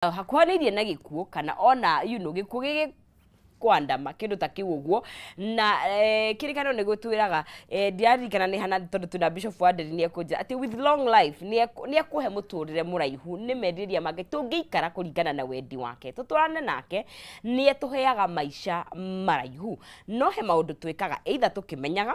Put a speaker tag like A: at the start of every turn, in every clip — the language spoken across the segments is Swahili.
A: hakuhanĩirie na gĩkuũ kana ona gĩkuũ kwandama kindu ta kiu uguo na kirikano ni gutwiraga ndiaririkana ni hana tondu tuna Bishop wa Nderi ni ekunja ati with long life ni ekuhe muturire muraihu ni mendiria mange tungiikara kuringana na wendi wake tutwarane nake ni etuheaga maisha maraihu no he maundu twikaga either tukimenyaga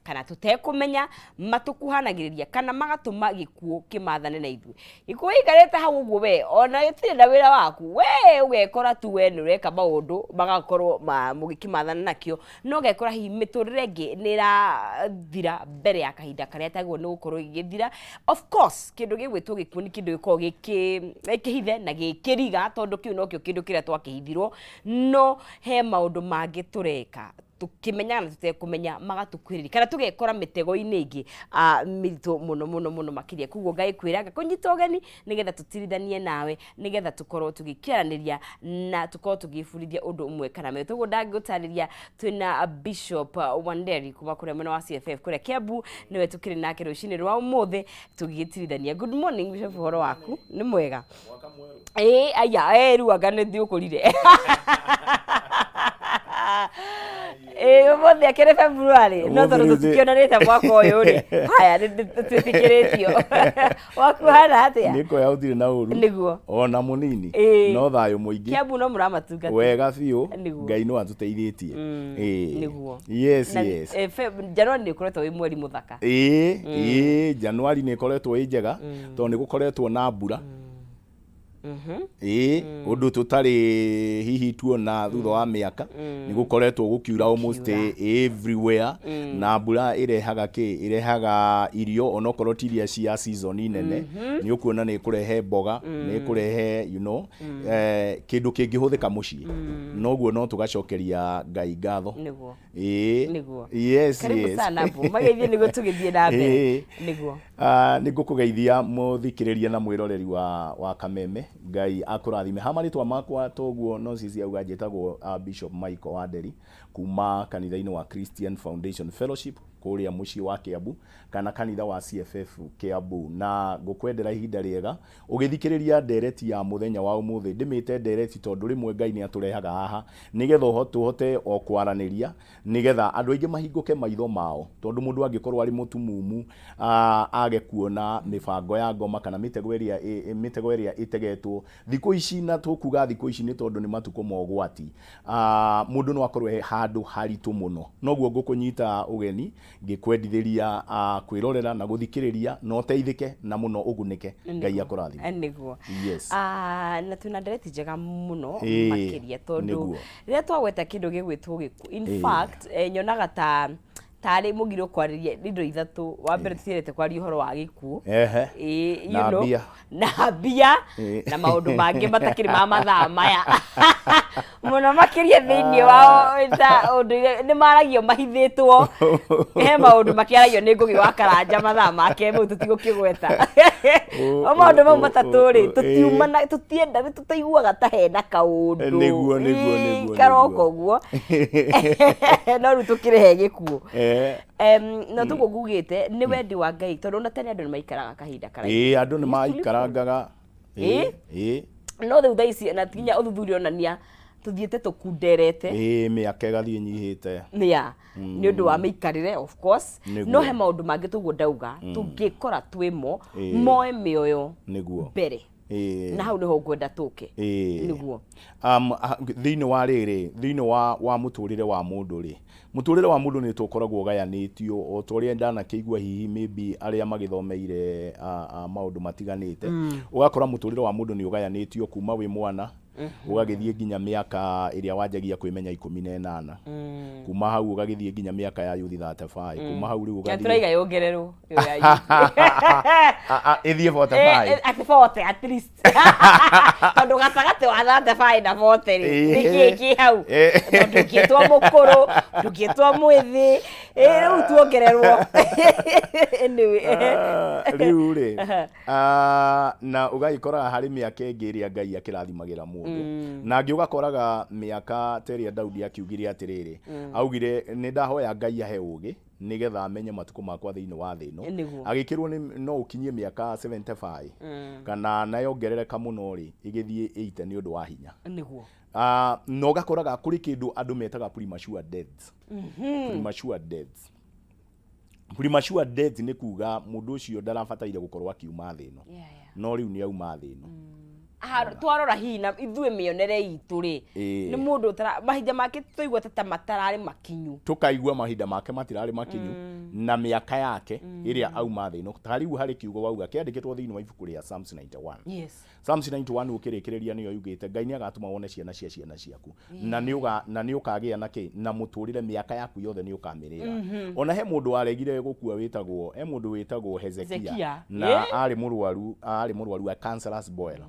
A: kana tutekumenya matukuhanagiriria kana magatuma gikuo kimathane na ithu gikuo ikarete hau uguo we ona gitire na wira waku we ugekora tu we nureka maundu magakorwo mugikimathana nakio no gekora hi miturire ngi nirathira mbere ya kahinda karia tagwo ni gukorwo igithira. Of course kindu gigwitwo gikuo ni kindu giko gikihithe na gikiriga tondu kiu no kio kindu kiria twakihithirwo no he maundu mangi tureka tukimenya na tutekumenya magatukwiriri kana tugekora mitego-ini ingi miritu muno makiria kuguo ngai kwiraga kunyita ugeni nigetha tutirithanie nawe nigetha tukorwo tugikiaraniria na tukorwo tugifurithia undu umwe kana me tuguo ndangigutariria twina Bishop wa Nderi kuma kuria mwena wa CFF kuria Kiambu niwe tukiri nake rucini rwa umuthi tugitirithania. Good morning Bishop, horo waku ni mwega?
B: Mwaka mweru
A: aya ruaga ni thiukurire umuthi akire February no tondu tutikionanite mwaka uyu ri haya twitikiritio waku hana atia
B: niko ya utire na uru
A: niguo
B: ona munini no thayo muingi
A: Kiambu no muramatungata
B: wega biu ngai no atuteithĩtie
A: niguo
B: yes
A: January ni koretwo wi mweri muthaka
B: January ni koretwo wi njega tondu ni gukoretwo na mbura undu tutari hihi tuona thutha wa miaka ni gukoretwo gukiura almost everywhere na mbura irehaga irio onokorwo tiria cia season nene ni ukuona ni kurehe mboga ni kurehe kindu kingihuthika mucii noguo no tugacokeria ngai ngatho
A: niguo
B: yes
A: sana bu magithie niguo tugithie na mbere niguo
B: nigukugeithia muthikiriria na mwiroreri wa Kameme ngai akurathime hamaritwa makwa toguo no sisi auga njitagwo Bishop Michael wa Nderi kuma kanitha-ini wa Christian Foundation Fellowship kuria mucii wa Kiambu kana kanitha wa CFF Kiambu na ngukwendera ihinda riega ugithikiriria ndereti ya muthenya wa umuthi ndimite ndereti tondu rimwe ngai ni aturehaga haha nigetha tuhote o kwaraniria nigetha andu aingi mahinguke maitho mao tondu mundu angikorwo ari mutumumu age kuona mibango ya ngoma kana mitego iria itegetwo thiku ici na tukuga thiku ici ni tondu ni matuko mogwati mundu no akorwo handu haritu muno noguo ngukunyita ugeni ngikwendithiria kwirorera na guthikiriria no teithike na muno ugunike ngai akurathime
A: niguo
B: yes
A: na tuna ndereti njega muno makiria tondu riria twagweta kindu gigwitwo giku in fact nyonaga tari mugiro kwariria indo ithatu wa mbere tutirete kwaria uhoro wa gikuo na bia na maundu mangi matakiri ma mathaa maya muno makiria thiini wao undu ni maragio mahithitwo he maundu makiaragio ni ngugi wa karanja mathaa make mu tutigukigweta o maundu mau matatu ri tutiumana tutienda tutaiguaga ta hena kaundu
B: niguo
A: karoko guo no ru tukirehe gikuo na tuko gugite ni wendi wa ngai tondu na tene andu ni maikaraga kahinda karaihu
B: andu ni maikarangaga
A: no thutha ici na tinya uthuthuria onania tuthiete tukunderete
B: miaka gathie nyihite
A: ni undu wa mikarire of course no he maundu mangi tuguo ndauga tungikora twimo moe mioyo
B: niguo
A: mbere na hau niho ngwenda tuke niguo
B: thiini wa riri thiini wa muturire wa mundu ri muturire wa mundu ni tukoragwo gayanitio o toria ndana kigwa hihi maybe aria magithomeire maundu matiganite ugakora muturire wa mundu ni ugayanitio kuma wi mwana ugagithie nginya miaka iria wanjagia kwimenya 18 kuma hau ugagithie nginya miaka ya youth 35 kuma hau riu
A: ugathie turaiga yongererwo yo ya
B: ithie 45
A: at 40 at least tondu gatagati wa 35 na 40 niki hau tondu kietwa mukuru tukietwa mwithi riu tuongererwo
B: riu ri na ugagikora hari miaka ingi iria ngai akirathimagira mundu na ngi ugakoraga miaka teria Daudi akiugire atiriri augire ni ndahoya ngai ahe ugi nigetha amenye matuko makwa thiini wa thi no agikirwo no ukinyie miaka 75 kana nayongerereka muno ri igithie 80 ni undu wa hinya
A: niguo
B: no gakoraga kuri kindu andu metaga premature deaths premature death ni kuga mundu ucio ndarabataire gukorwo akiuma thi no no riu ni auma thi no
A: twarora hina ithue mionere itu ri ni mundu mahinda make tuigwa tata matarari makinyu
B: tukaigwa mahinda make matirari makinyu na miaka yake iria auma thi no tariu hari kiugo wauga kiandikitwo thiini wa ibuku ria Psalms 91 Psalms 91 ukirikireria niyo yugite Ngai ni agatuma wone ciana ciaku na ni ukagia na ki na muturire miaka yaku yothe ni ukamirira ona he mundu waregire gukua witagwo Hezekia na ari murwaru a cancerous boil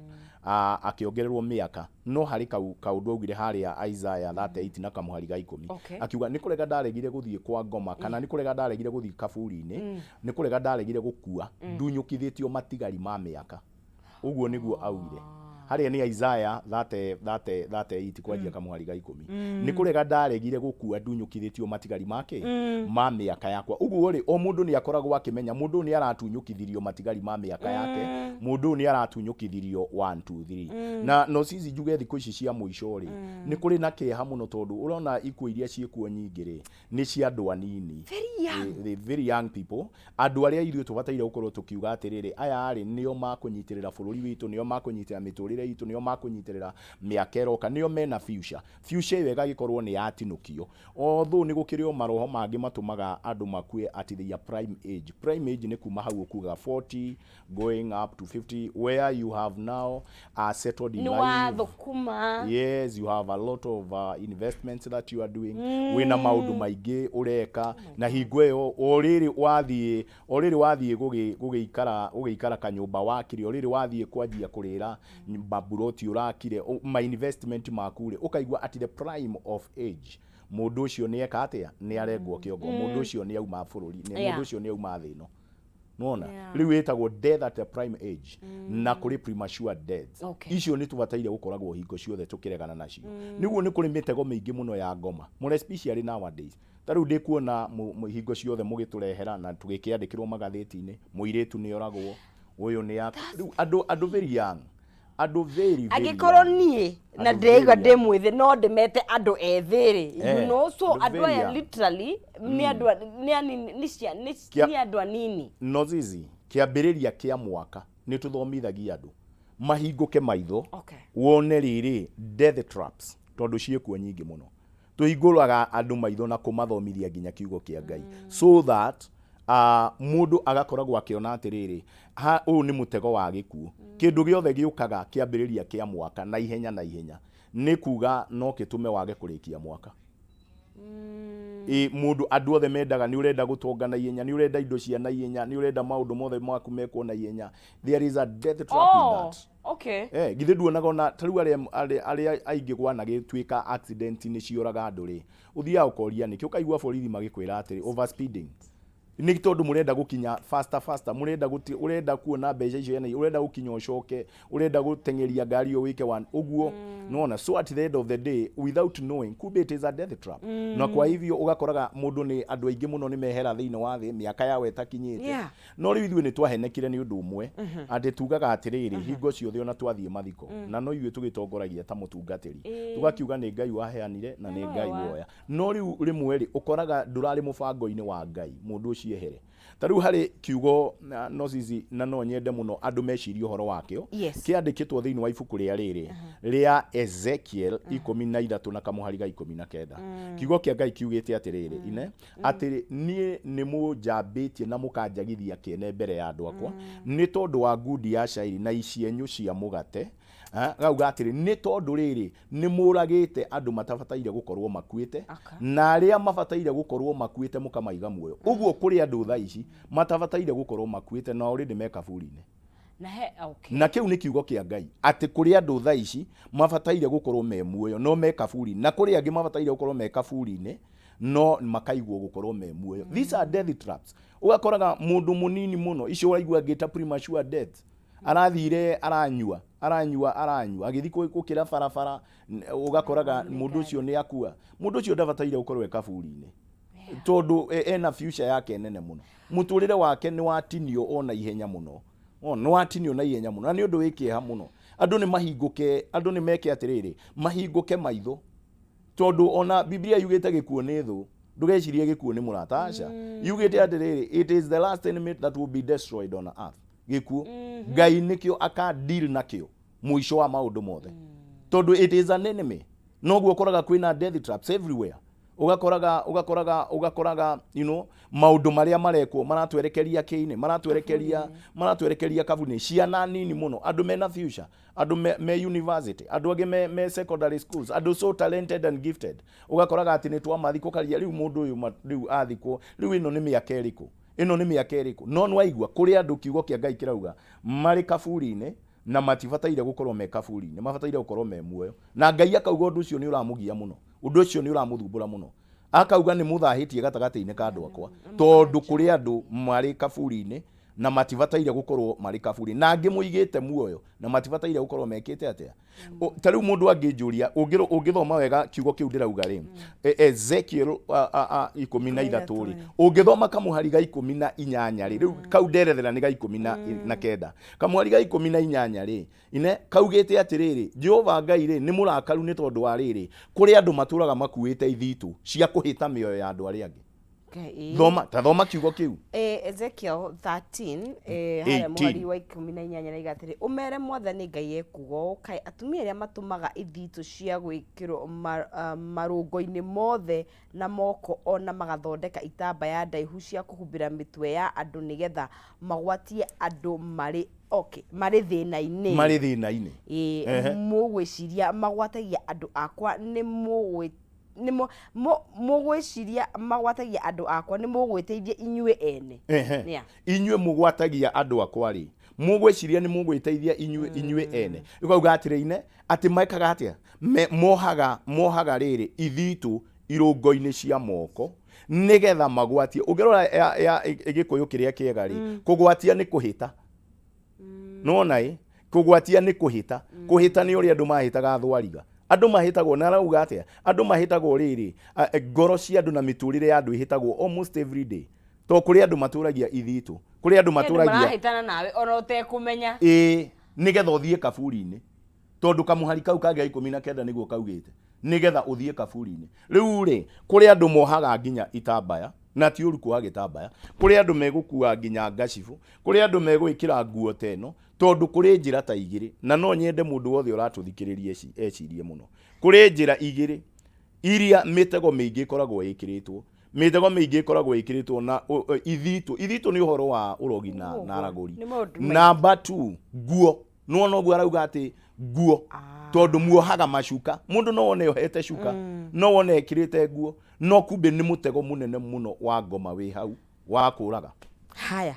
B: akiongererwo miaka no hari kaundu augire haria Isaiah 38 na kamuhari ga 10 akiuga ni kurega ndaregire guthie kwa ngoma kana ni kurega ndaregire guthie kaburi-ini ni kurega ndaregire gukua ndunyukithitio matigari ma miaka uguo niguo augire haria ni Isaiah 38 kwanjia kamuhari ga 10 ni kurega ndaregire gukua ndunyukithitio matigari make ma miaka yakwa uguo ri o mundu ni akoragwo akimenya mundu ni aratunyukithirio matigari ma miaka yake mundu ni aratunyukithirio 1 2 3 na no cici njuge thiku ici cia muico ri ni kuri na kieha muno tondu urona ikuo iria ciekuo nyingi ri ni cia andu anini very young people andu aria irio tubataire gukorwo tukiuga atiriri aya ri nio makunyitirira bururi witu nio makunyitirira miturire itu nio makunyitirira miaka eroka nio mena future wega gikorwo ni yatinukio although ni gukirio maroho mangi matumaga andu makue at their prime age ni kuma hau kuga 40 going up to 50 where you have now settled in life yes you have a lot of investments that you are doing wina maundu maingi ureka na hingo iyo oriri wathie gugikara kanyumba wakire oriri wathie kwanjia kurira baburoti urakire my investment makure ukaigwa at the prime of age mundu ucio ni eka atia ni arengwo kiongo mundu ucio ni auma bururi ni mundu ucio ni auma thino nona riu etagwo death at the prime age na kuri premature death icio ni tubataire gukoragwo hingo ciothe tukiregana nacio niguo ni kuri mitego mingi muno ya ngoma more especially nowadays tariu ndikuona hingo ciothe mugiturehera na tugikiandikirwo magatheti-ini muiretu ni oragwo uyu ni riu andu very young andu very
A: agikorwo nie na ndegwa ndimwithi no ndimete andu ethiri you know so andu aya literally ni andu ni andu anini
B: no zizi kiambiriria kia mwaka ni tuthomithagia andu mahinguke maitho wone riri death traps tondu ciekuo nyingi muno tuhinguraga andu maitho na kumathomithia nginya kiugo kia Ngai so that mundu agakoragwo akiona atiriri uyu ni mutego wa gikuo kindu giothe giukaga kiambiriria kia mwaka na ihenya ni kuga no kitume wage kurikia mwaka mundu andu othe mendaga ni urenda gutonga na ihenya ni urenda indo cia na ihenya ni urenda maundu mothe maku mekwo na ihenya there is a death trap in that githe nduonaga ona tariu aria aingi gwana gitwika accident ni cioraga andu ri uthia ukoria niki ukaigwa borithi magikwira atiri overspeeding ni tondu murenda gukinya faster urenda kuona mbeca icio yana urenda gukinya ucoke urenda gutengeria ngari yo wike one uguo nona so at the end of the day without knowing kumbe it is a death trap na kwa hivyo ugakoraga mundu ni andu aingi muno ni mehera thiini wa thi miaka yawe takinyite no riu ithuĩ ni twahenekire ni undu umwe ati tugaga atiriri hingo ciothe ona twathie mathiko na no ithuĩ tugitongoragia ta mutungatiri tugakiuga ni Ngai waheanire na ni Ngai woya no riu rimwe ri ukoraga ndurari mubango-ini wa Ngai mundu ciehere tariu hari kiugo no zizi na no nyende muno andu mecirie uhoro wakio kiandikitwo thiini wa ibuku ria riri ria Ezekiel 13 na kamuhari ga 19 kiugo kia Ngai kiugite atiriri ine atiri nie ni mujambitie na mukanjagithia kiene mbere ya andu akwa ni tondu wa ngudi ya shairi na icienyu cia mugate gauga atiri ni tondu riri ni muragite andu matabataire gukorwo makuite na aria mabataire gukorwo makuite mukamaiga muoyo uguo kuri andu tha ici matabataire gukorwo makuite na already meka buri-ini na kiu ni kiugo kia Ngai ati kuri andu tha ici mabataire gukorwo me muoyo no meka buri na kuri angi mabataire gukorwo meka buri-ini no makaigwo gukorwo me muoyo these are death traps ugakoraga mundu munini muno icio uraigua ngita premature death arathire aranyua agithi gukira barabara ugakoraga mundu ucio ni akua mundu ucio ndabataire gukorwo eka buri-ini tondu ena future yake nene muno muturire wake ni watinio ona ihenya muno no watinio na ihenya muno na ni undu wikieha muno andu ni mahinguke andu ni meke atiriri mahinguke maitho tondu ona Biblia yugite gikuo ni thu ndugecirie gikuo ni murata aca yugite atiriri it is the last enemy that will be destroyed on earth gikuo Ngai nikio aka deal nakio muisho wa maundu mothe tondu it is an enemy noguo koraga kwina death traps everywhere ugakoraga maundu maria marekwo maratwerekeria kiine maratwerekeria kavuni ciana nini muno andu mena future andu me university andu age me secondary schools andu so talented and gifted ugakoraga ati ni twamathiko karia riu mundu uyu riu athikwo riu ino ni miaka eriku no nwaigua kuri andu kiugo kia Ngai kirauga mari kaburi-ini na matibataire gukorwo me kaburi-ini mabataire gukorwo me muoyo na Ngai akauga undu ucio ni uramugia muno undu ucio ni uramuthumbura muno akauga ni muthahitie gatagati-ini ka andu akwa tondu kuri andu mari kaburi-ini na matibataire gukorwo mari kaburi na angi muigite muoyo na matibataire gukorwo mekite atia tariu mundu anginjuria ungithoma wega kiugo kiu ndirauga ri Ezekiel 13 ri ungithoma kamuhari ga 18 ri riu kau nderethera ni ga 19 kamuhari ga 18 ri ine kaugite atiriri Jehova Ngai ri ni murakaru ni tondu wa riri kuri andu maturaga makuite ithitu cia kuhita mioyo ya andu aria angi thoma kiugo kiu
A: Ezekiel 13 hara mwari wa 18 na igatiri umere mwathani Ngai ekugo kai atumia aria matumaga ithitu cia gwikirwo marungo-ini mothe na moko ona magathondeka itambaya ndaihu cia kuhumbira mitwe ya andu nigetha magwatie andu mari thina-ini mugwiciria magwatagia andu akwa ni mugwiciria magwatagia andu akwa ni mugwiteithia inyue ene
B: inyue mugwatagia andu akwa ri mugwiciria ni mugwiteithia inyue ene ukauga atire ati maikaga atia mohaga riri ithitu irungo-ini cia moko nigetha magwatie ungirora ya gikuyu kiria kiega ri kugwatia ni kuhita nona kugwatia ni kuhita ni uri andu mahitaga thwariga andu mahitagwo na rauga atia andu mahitagwo riri ngoro cia andu na miturire ya andu ihitagwo almost every day to kuri andu maturagia ithitu kuri andu maturagia
A: marahitana nawe ona utekumenya
B: nigetha uthie kaburi-ini tondu kamuhari kau kage 19 niguo kaugite nigetha uthie kaburi-ini riu ri kuri andu mohaga nginya itambaya na ti uru kuha gitambaya kuri andu megukua nginya ngacibu kuri andu megwikira nguo teno tondu kuri njira ta igiri na no nyende mundu wothe uratuthikiririe ecirie muno kuri njira igiri iria mitego mingi koragwo ikiritwo na ithitu ni uhoro wa urogi na araguri number 2 nguo no gwa arauga ati nguo tondu muohaga macuka mundu no wone ohete cuka no wone ekirite nguo no kumbe ni mutego munene muno wa ngoma wi hau wa kuraga
A: haya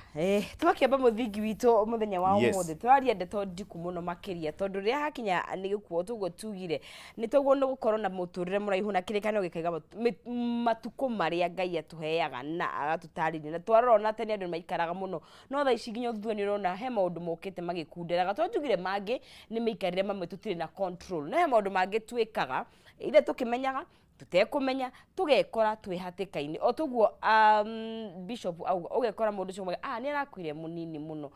A: twakiamba muthingi witu muthenya wa umuthi twaria ndeto ndiku muno makiria tondu ria hakinya ni gikuo tugo tugire ni toguo no gukorwo na muturire muraihu na kirikano gikaiga matuko maria Ngai atuheaga na agatutariria na twarona tene andu maikaraga muno no tha ici nginya thua ni rona he maundu mokite magikunderaga twatugire mangi ni meikarire mamwe tutire na control na he maundu mangi twikaga ile tukimenyaga tutekumenya tugekora twihatikaini o tuguo bishop auga ugekora mundu cio ni arakwire munini muno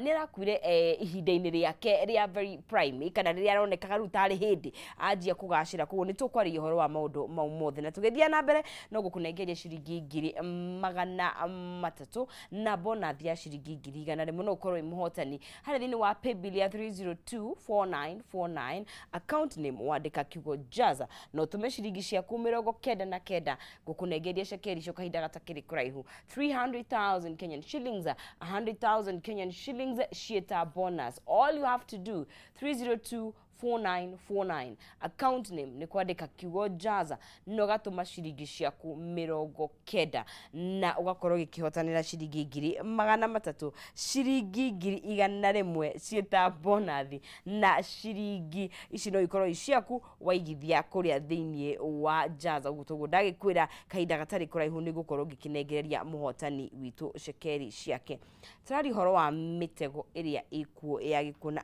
A: ni arakwire ihinda-ini riake ria very prime kana riria aronekaga ru tari hindi anjia kugacira kuguo ni tukwaria horo wa maundu mau mothe na tugithia na mbere no gukunengeria ciringi 300 na bonus ya ciringi 100 no ukorwo i muhotani hari thini wa paybill ya 3024949 account name wandika kiugo jaza no tume ciringi ciaku 99 gukunengeria shekeri cio kahinda gatakiri kuraihu 300,000 Kenyan shillings 100,000 Kenyan shillings shieta bonus. All you have to do 3024949 account name ni kwandika kiugo jaza no gatuma ciringi ciaku 90 na ugakorwo gikihotanira ciringi 300 ciringi 100 cieta bonus na ciringi ici no ikorwo iciaku waigithia kuria thiini wa jaza ugutugo ndagikwira kahinda gatari kuraihu ni gukorwo gikinengereria muhotani witu shekeri ciake turari horo wa mitego iria ikuo ya gikuna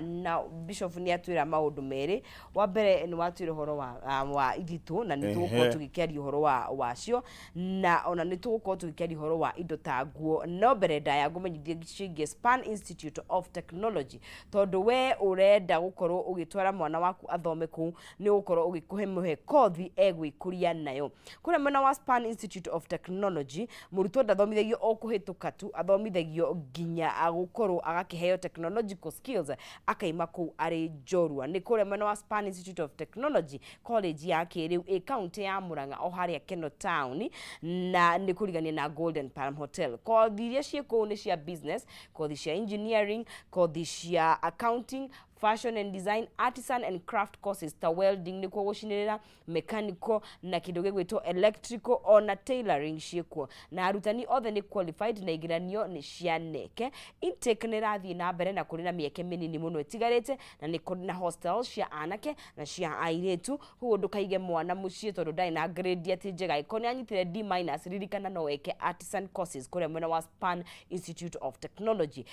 A: na bishop ni twira maundu meri wa mbere ni watwira horo wa ithitu na ni tugukorwo tugikiaria horo wacio na ona ni tugukorwo tugikiaria horo wa indo ta nguo no mbere ndaya ngumenyithie ciĩgiĩ Span Institute of Technology tondu we urenda gukorwo ugitwara mwana waku athome kuu ni gukorwo ugikuhe kothi egwikuria nayo kuria mwena wa Span Institute of Technology murutwo ndathomithagio o kuhituka tu athomithagio nginya agukorwo agakiheo technological skills akaima kuu ari njorua ni kuria mwena wa Span Institute of Technology college ya kiriu county ya Murang'a o haria Keno Town na ni kurigania na Golden Palm Hotel kothi iria ciĩkũu ni cia business kothi cia engineering kothi cia accounting fashion and design artisan and craft courses ta welding ni kugucinirira mechanical na kindu gigwitwo electrical ona tailoring ciĩkuo na arutani othe ni qualified na igiranio ni cianeke intake ni rathie na mbere na kuri na mieke minini muno etigarite na ni kuri na hostels cia anake na cia airetu huo ndukaige mwana mucie tondu ndai na grade ati njega ikoni anyitire D- ririkana no weke artisan courses kuria mwena wa Span Institute of Technology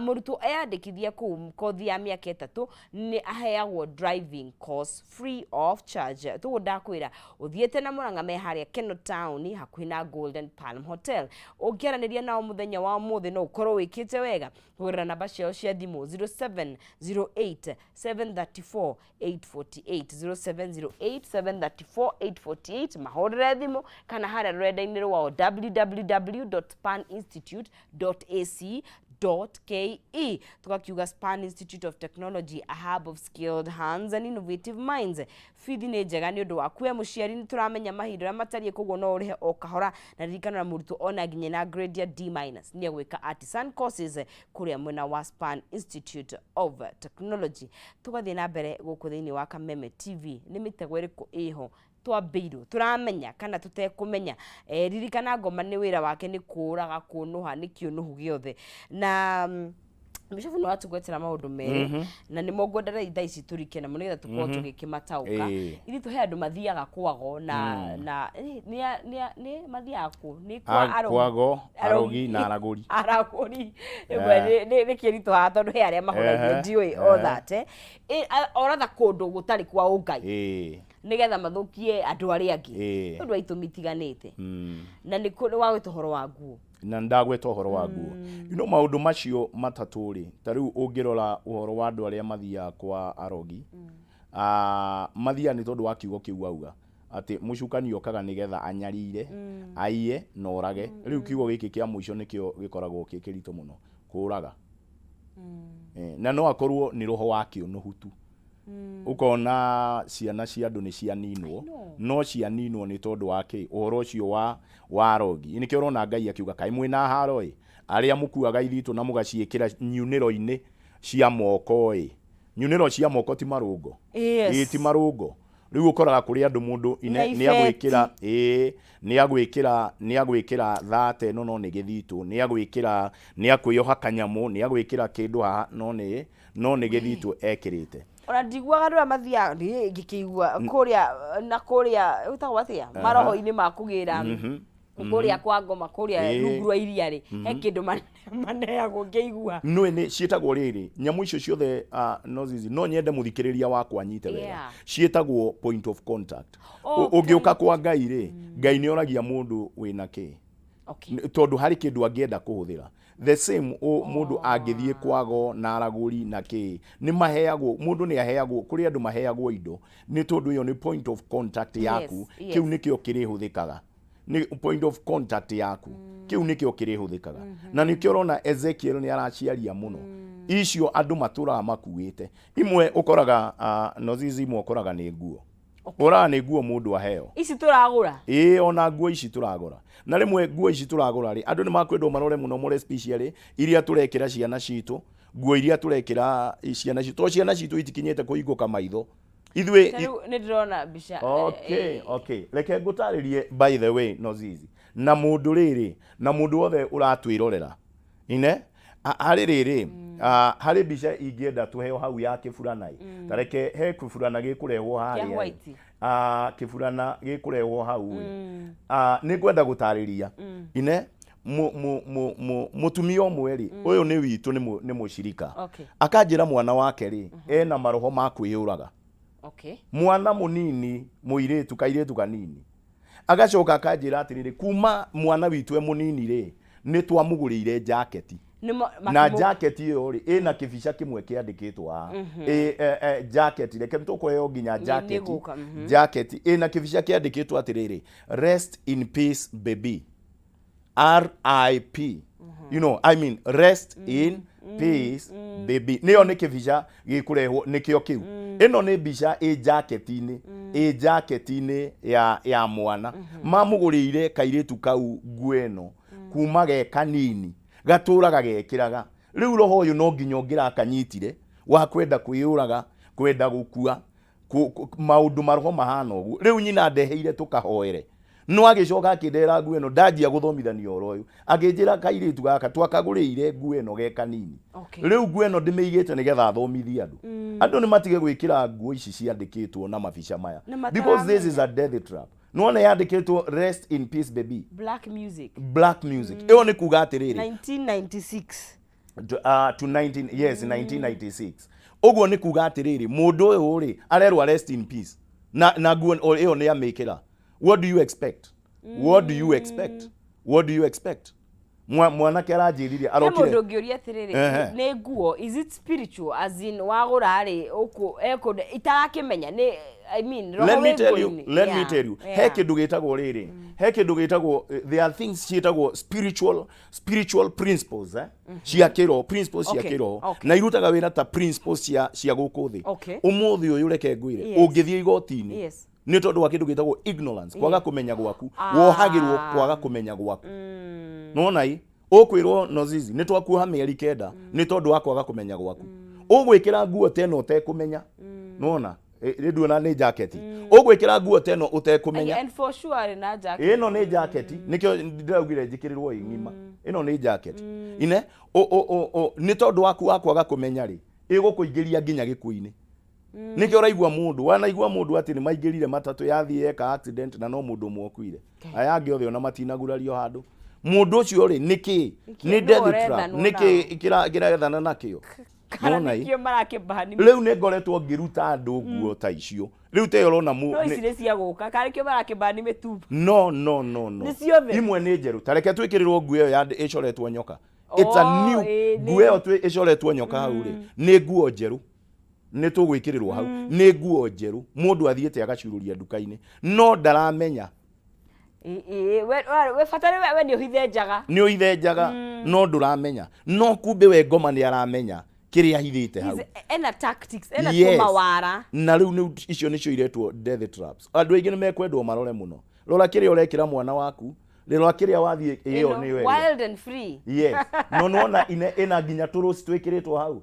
A: murutwo eyandikithia ku kothi ya miaka 3 ni aheagwo driving course free of charge tu ndakwira uthiete na Murang'a me haria Keno Town hakuhi na Golden Palm Hotel ungiaraniria nao muthenya wa muthi no ukorwo wikite wega hurira namba ciao cia thimu 0708 734 848 0708 734 848 mahorere thimu kana haria rwenda-ini rwao www.spaninstitute.ac.ke tukakiuga Span Institute of Technology, a hub of skilled hands and innovative minds. Fithi ni njega ni undu waku we muciari ni turamenya mahinda matarie koguo no urihe o kahora na ririkana na murutwo ona nginya na grade ya D- ni agwika artisan courses kuria mwena wa Span Institute of Technology. Tugathie na mbere guku thiini wa Kameme TV ni mitego iriku iho twambiirwo turamenya kana tutekumenya ririkana ngoma ni wira wake ni kuraga kunuha ni kiunuhu giothe na Bishop no atugwetera maundu meri na ni mogondera itha ici turike na mungetha tukorwo tugikimatauka iri tuhe andu mathiaga kwago na ni mathiaga ku ni kwa
B: kwago arogi na araguri
A: ni kirito ha tondu he aria mahoragia ndiwe all that oratha kundu gutari kwa ungai nigetha mathukie andu aria angi tondu aitumitiganite na ni wa wituhoro wa nguo
B: na ndagweta uhoro wa nguo maundu macio matatu ri tariu ungirora uhoro wa andu aria mathia kwa arogi mathia ni tondu wa kiugo kiu auga ati mucukani okaga nigetha anyarire aiye na orage riu kiugo giki kia muico nikio gikoragwo kikirito muno kuraga na no akorwo ni roho wakio no hutu ukona ciana cia andu ni cianinwo no cianinwo ni tondu wake uhoro ucio wa rogi nikio urona Ngai akiuga kai mwina haro aria mukuaga ithitu na mugaciikira nyuniro-ini cia moko nyuniro cia moko ti marungo ti marungo riu ukoraga kuri andu mundu ni agwikira thate no ni githitu ni agwikira ni akwiyoha kanyamu ni agwikira kindu ha no ni githitu ekirite
A: ona ndigwaga ndu amathia ngikigua kuria utagwa atia maroho-ini makugira kuria kwa ngoma kuria rungu rwa iria ri he kindu maneagwo ngeigua
B: no ni cietagwo riri nyamu icio ciothe no nyende muthikiriria wakwa nyite wega cietagwo point of contact ungiuka kwa Ngai ri Ngai ni oragia mundu wina ki tondu hari kindu angienda kuhuthira the same mundu angithie kwago na araguri na ki ni maheagwo mundu ni aheagwo kuri andu maheagwo indo ni tondu yo ni point of contact yaku kiu nikio kirihuthikaga ni point of contact yaku kiu nikio kirihuthikaga na nikio rona Ezekiel ni araciaria muno icio andu matura makuite imwe ukoraga nozizi imwe ukoraga ni nguo ora ni nguo mundu aheo
A: ici turagura
B: ona nguo ici turagura na rimwe nguo ici turagura ri andu ni makwendwo marore muno more specially iria turekira ciana citu nguo iria turekira ciana citu ciana citu itikinyete kuinguka maitho ithwe
A: ni ndirona bisha
B: okay reke ngutaririe by the way nozizi na mundu riri na mundu wothe uratwirorera ine hari riri hari bica ingienda tuheo hau ya kifuranai tareke he kiburana gikurehwo haria kiburana gikurehwo hau ni kwenda gutariria ine mutumia omwe ri uyu ni witu ni mushirika
A: Okay.
B: akanjira mwana wake ri ena maroho ma kwiyuraga.
A: Okay.
B: Mwana munini muiretu kairetu kanini agacoka akanjira atiriri kuma mwana witu e munini ri ni twamugurire jacket na jacket iyo ri ina kibica kimwe kiandikitwa jacket reke tukoyo ginya jacket jacket ina kibica kiandikitwa atiriri rest in peace baby RIP you know I mean rest in peace baby niyo ni kibica gikurehwo nikio kiu ino ni bica jacket-ini ya mwana mamugurire kairetu kau ngueno kuma ge kanini gaturaga gekiraga riu roho uyu no nginya ngira kanyitire wa kwenda kwiyuraga kwenda gukua maundu maroho mahana ugu riu nyina ndeheire tukahoere no agicoka akindera ngueno ndanjia guthomithanio oro uyu aginjira kairetu gaka twakagurire ngueno ge kanini riu ngueno ndimigite nigetha thomithie andu ni matige gwikira nguo ici ciandikitwo na mabica maya because this is a death trap. No na yandikitwo rest in peace baby
A: black music
B: iyo ni kuga atiriri
A: 1996
B: to 1996 uguo ni kuga atiriri mundu uyu ri arerwa rest in peace na nguo iyo ni amikira. What do you expect mwana kera njiririe arokire
A: mundu ngioria atiriri ni nguo is it spiritual as in wagura ri uku eko itarakimenya ni I mean
B: let me tell you he kindu gitagwo riri he kindu gitagwo there are things ciitagwo spiritual principles cia kiro principles cia kiro na irutaga wira ta principles cia gukuthi umuthi uyu reke ngwire ungithie igoti-ini ni tondu wa kindu gitagwo ignorance kwaga kumenya gwaku wohagirwo kwaga kumenya gwaku nona i ukwirwo nozizi ni twakuha mieri kenda ni tondu wa kwaga kumenya gwaku ugwikira nguo teno utekumenya nona redu na ni jacket ugwikira nguo teno utekumenya
A: and for sure na jacket
B: ino ni jacket nikyo ndiraugire jikirirwo ingima ino ni jacket ine ni tondu wa kwaga kumenya ri igukuingiria nginya gikuini nikyo uraigwa mundu wanaigwa mundu ati ni maingirire matatu yathie eka accident na no mundu mwokuire ayangi othe ona matinagurario handu mundu ucio ri niki ni death trap niki ikiraethana nakio
A: kana nikio marakibani
B: riu ni ngoretwo ngiruta andu nguo ta icio riu te urona mu
A: no icire cia guka kana nikio marakibani mitumba
B: no imwe ni njeru tareke twikirirwo nguo ya icoretwo nyoka it's a new nguo yo icoretwo nyoka hau ri ni nguo njeru ni tugwikirirwo hau ni nguo njeru mundu athiete agacururia nduka-ini no ndaramenya
A: we fatare we ni
B: uhithenjaga no nduramenya no kumbe we ngoma ni aramenya kiria hithite hau
A: ena tactics ena kumawara
B: na riu ni icio nicio iretwo death traps andu aingi ni mekwendwo marore muno rora kiria urekira mwana waku rora kiria wathie iyo ni we
A: wild and free
B: yes no ina nginya turusi twikiritwo hau